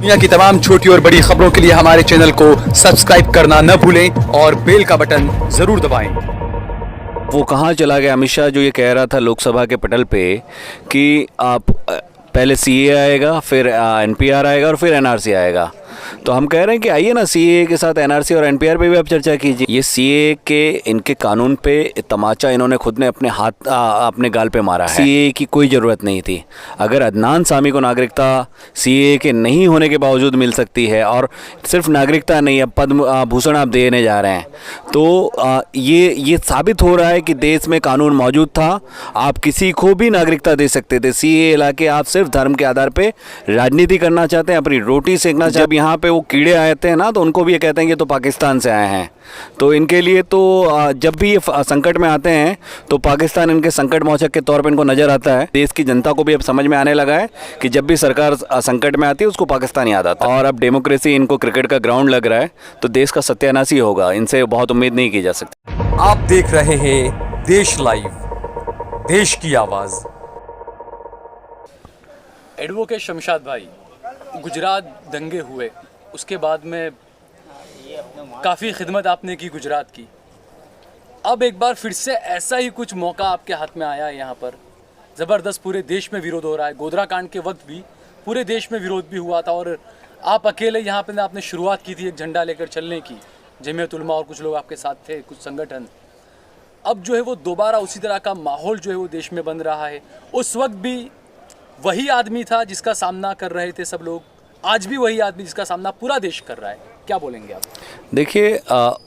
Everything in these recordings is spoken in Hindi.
दुनिया की तमाम छोटी और बड़ी खबरों के लिए हमारे चैनल को सब्सक्राइब करना न भूलें और बेल का बटन जरूर दबाएं। वो कहाँ चला गया अमित शाह जो ये कह रहा था लोकसभा के पटल पे कि आप पहले सीए आएगा, फिर एनपीआर आएगा और फिर एनआरसी आएगा। तो हम कह रहे हैं कि आइए ना सीए के साथ एनआरसी और एनपीआर पे भी आप चर्चा कीजिए। ये सीए के इनके कानून पे तमाचा इन्होंने खुद ने अपने हाथ अपने गाल पे मारा है। सीए की कोई ज़रूरत नहीं थी। अगर अदनान सामी को नागरिकता सीए के नहीं होने के बावजूद मिल सकती है और सिर्फ नागरिकता नहीं, अब पद्म भूषण आप देने जा रहे हैं, तो ये साबित हो रहा है कि देश में कानून मौजूद था, आप किसी को भी नागरिकता दे सकते थे। सीए ला के आप सिर्फ धर्म के आधार पे राजनीति करना चाहते हैं, अपनी रोटी सेकना चाहते हैं। जब यहाँ पे वो कीड़े आते हैं ना, तो उनको भी ये कहते हैं कि तो पाकिस्तान से आए हैं। तो इनके लिए तो जब भी ये संकट में आते हैं तो पाकिस्तान इनके संकट मोचक के तौर पे इनको नज़र आता है। देश की जनता को भी अब समझ में आने लगा है कि जब भी सरकार संकट में आती है उसको पाकिस्तान याद आता है। और अब डेमोक्रेसी इनको क्रिकेट का ग्राउंड लग रहा है, तो देश का सत्यानाश ही होगा। इनसे बहुत उम्मीद नहीं की जा सकती। आप देख रहे हैं देश लाइव, देश की आवाज़। एडवोकेट शमशाद भाई, गुजरात दंगे हुए, उसके बाद में काफ़ी खिदमत आपने की गुजरात की। अब एक बार फिर से ऐसा ही कुछ मौका आपके हाथ में आया है। यहाँ पर ज़बरदस्त पूरे देश में विरोध हो रहा है। गोधरा कांड के वक्त भी पूरे देश में विरोध भी हुआ था और आप अकेले यहाँ पर आपने शुरुआत की थी एक झंडा लेकर चलने की। जमीयत उलमा और कुछ लोग आपके साथ थे, कुछ संगठन। अब जो है वो दोबारा उसी तरह का माहौल जो है वो देश में बन रहा है। उस वक्त भी वही आदमी था जिसका सामना कर रहे थे सब लोग, आज भी वही आदमी जिसका सामना पूरा देश कर रहा है। क्या बोलेंगे आप? देखिए,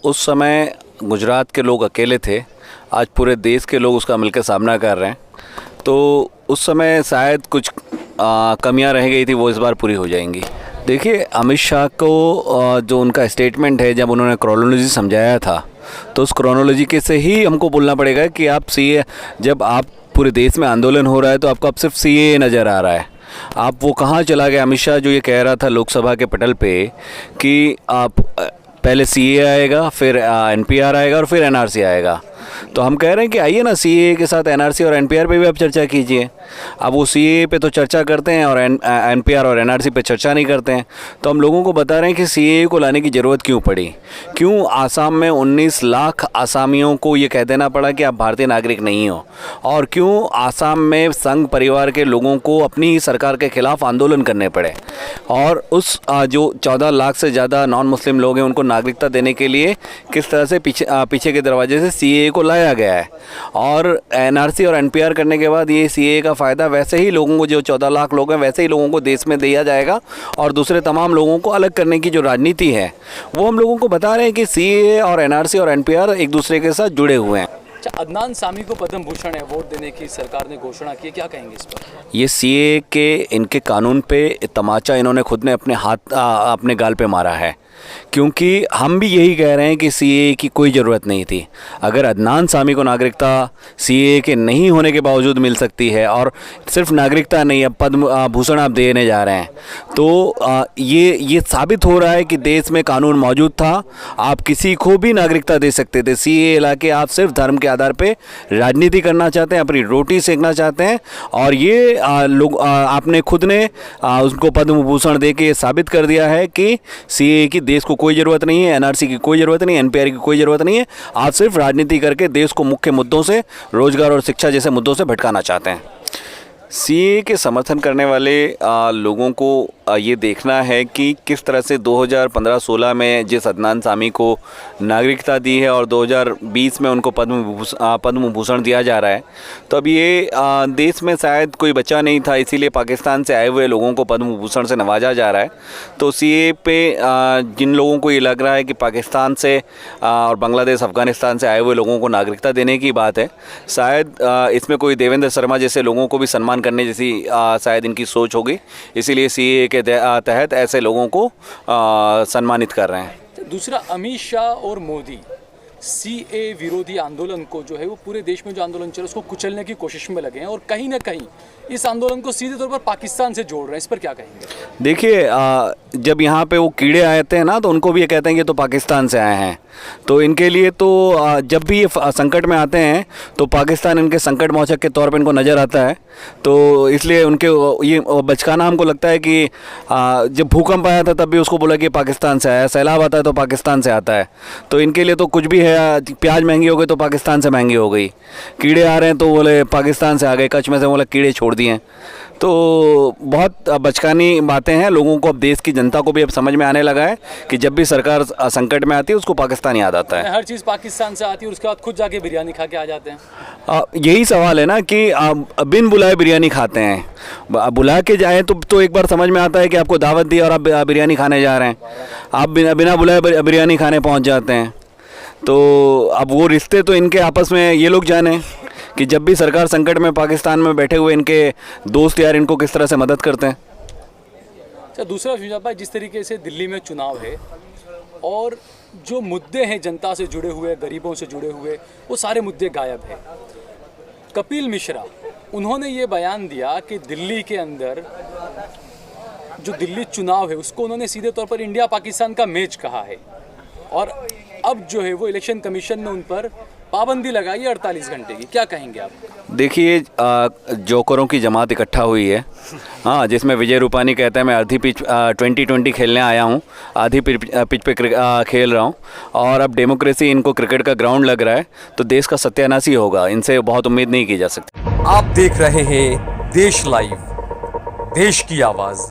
उस समय गुजरात के लोग अकेले थे, आज पूरे देश के लोग उसका मिलकर सामना कर रहे हैं। तो उस समय शायद कुछ कमियां रह गई थी, वो इस बार पूरी हो जाएंगी। देखिए, अमित शाह को जो उनका स्टेटमेंट है, जब उन्होंने क्रोनोलॉजी समझाया था, तो उस क्रोनोलॉजी के से ही हमको बोलना पड़ेगा कि आप सीए, जब आप पूरे देश में आंदोलन हो रहा है तो आपको अब सिर्फ सीए नज़र आ रहा है। आप वो कहाँ चला गया अमित शाह जो ये कह रहा था लोकसभा के पटल पे कि आप पहले सीए आएगा, फिर एनपीआर आएगा और फिर एनआरसी आएगा। तो हम कह रहे हैं कि आइए ना सीए के साथ एनआरसी और एनपीआर पे भी आप चर्चा कीजिए। अब वो सीए पे तो चर्चा करते हैं और एनपीआर और एनआरसी पे चर्चा नहीं करते हैं। तो हम लोगों को बता रहे हैं कि सीए को लाने की ज़रूरत क्यों पड़ी, क्यों आसाम में 19 लाख आसामियों को ये कह देना पड़ा कि आप भारतीय नागरिक नहीं हो, और क्यों आसाम में संघ परिवार के लोगों को अपनी सरकार के खिलाफ आंदोलन करने पड़े, और उस जो 14 लाख से ज़्यादा नॉन मुस्लिम लोग हैं उनको नागरिकता देने के लिए किस तरह से पीछे के दरवाजे से सीए को लाया गया है। और एनआरसी और एनपीआर करने के बाद ये सीए का फ़ायदा वैसे ही लोगों को, जो 14 लाख लोग हैं वैसे ही लोगों को देश में दिया जाएगा, और दूसरे तमाम लोगों को अलग करने की जो राजनीति है वो हम लोगों को बता रहे हैं कि सीए और एनआरसी और एनपीआर एक दूसरे के साथ जुड़े हुए हैं। अदनान सामी को पद्म भूषण अवार्ड देने की सरकार ने घोषणा की, क्या कहेंगे इस पर? ये सीए के इनके कानून पे तमाचा इन्होंने खुद ने अपने हाथ अपने गाल पे मारा है, क्योंकि हम भी यही कह रहे हैं कि सीए की कोई ज़रूरत नहीं थी। अगर अदनान सामी को नागरिकता सीए के नहीं होने के बावजूद मिल सकती है और सिर्फ नागरिकता नहीं, अब पद्म भूषण आप देने जा रहे हैं, तो ये साबित हो रहा है कि देश में कानून मौजूद था, आप किसी को भी नागरिकता दे सकते थे। सीए ला के आप सिर्फ धर्म के आधार पे राजनीति करना चाहते हैं, अपनी रोटी सेकना चाहते हैं, और ये लोग आपने खुद ने उसको पद्म भूषण दे के साबित कर दिया है कि सीए की देश को कोई ज़रूरत नहीं है, एनआरसी की कोई ज़रूरत नहीं है, एनपीआर की कोई ज़रूरत नहीं है। आप सिर्फ राजनीति करके देश को मुख्य मुद्दों से, रोजगार और शिक्षा जैसे मुद्दों से भटकाना चाहते हैं। सीए के समर्थन करने वाले लोगों को ये देखना है कि किस तरह से 2015-16 में जिस अदनान सामी को नागरिकता दी है और 2020 में उनको पद्म भूषण दिया जा रहा है, तो अब ये देश में शायद कोई बचा नहीं था, इसीलिए पाकिस्तान से आए हुए लोगों को पद्म भूषण से नवाजा जा रहा है। तो सीए पे जिन लोगों को ये लग रहा है कि पाकिस्तान से और बांग्लादेश, अफ़गानिस्तान से आए हुए लोगों को नागरिकता देने की बात है, शायद इसमें कोई देवेंद्र शर्मा जैसे लोगों को भी सम्मान करने जैसी शायद इनकी सोच होगी, इसीलिए सीए के तहत ऐसे लोगों को सम्मानित कर रहे हैं। दूसरा, अमित शाह और मोदी सीए विरोधी आंदोलन को जो है वो पूरे देश में जो आंदोलन चल रहा है उसको कुचलने की कोशिश में लगे हैं, और कहीं ना कहीं इस आंदोलन को सीधे तौर पर पाकिस्तान से जोड़ रहे हैं, इस पर क्या कहेंगे? देखिए, जब यहाँ पे वो कीड़े आए थे ना, तो उनको भी ये कहते हैं कि ये तो पाकिस्तान से आए हैं। तो इनके लिए तो जब भी ये संकट में आते हैं तो पाकिस्तान इनके संकट मोचक के तौर पे इनको नज़र आता है। तो इसलिए उनके ये बचकाना हमको लगता है कि जब भूकंप आया था तब भी उसको बोला कि पाकिस्तान से आया है, सैलाब आता है तो पाकिस्तान से आता है। तो इनके लिए तो कुछ भी है, प्याज महंगी हो गई तो पाकिस्तान से महंगी हो गई, कीड़े आ रहे हैं तो बोले पाकिस्तान से आ गए, कच्छ में से बोले कीड़े छोड़ दिए। तो बहुत बचकानी बातें हैं। लोगों को, अब देश की जनता को भी अब समझ में आने लगा है कि जब भी सरकार संकट में आती है उसको पाकिस्तान याद आता है। हर चीज़ पाकिस्तान से आती है और उसके बाद खुद जाके बिरयानी खा के आ जाते हैं। यही सवाल है ना कि बिन बुलाए बिरयानी खाते हैं। बुला के जाए तो एक बार समझ में आता है कि आपको दावत दी और आप बिरयानी खाने जा रहे हैं, आप बिना बुलाए बिरयानी खाने पहुंच जाते हैं। तो अब वो रिश्ते तो इनके आपस में ये लोग जाने कि जब भी सरकार संकट में पाकिस्तान में बैठे हुए इनके दोस्त यार इनको किस तरह से मदद करते हैं। अच्छा, दूसरा शुजात भाई, जिस तरीके से दिल्ली में चुनाव है और जो मुद्दे हैं जनता से जुड़े हुए, गरीबों से जुड़े हुए, वो सारे मुद्दे गायब हैं। कपिल मिश्रा, उन्होंने ये बयान दिया कि दिल्ली के अंदर जो दिल्ली चुनाव है उसको उन्होंने सीधे तौर पर इंडिया पाकिस्तान का मैच कहा है और अब जो है वो इलेक्शन कमीशन ने उन पर पाबंदी लगाई है 48 घंटे की। क्या कहेंगे आप? देखिए, जोकरों की जमात इकट्ठा हुई है, हाँ, जिसमें विजय रूपानी कहता है मैं आधी पिच 2020 खेलने आया हूँ, आधी पिच पे खेल रहा हूँ और अब डेमोक्रेसी इनको क्रिकेट का ग्राउंड लग रहा है, तो देश का सत्यानाश ही होगा। इनसे बहुत उम्मीद नहीं की जा सकती। आप देख रहे हैं देश लाइव, देश की आवाज़।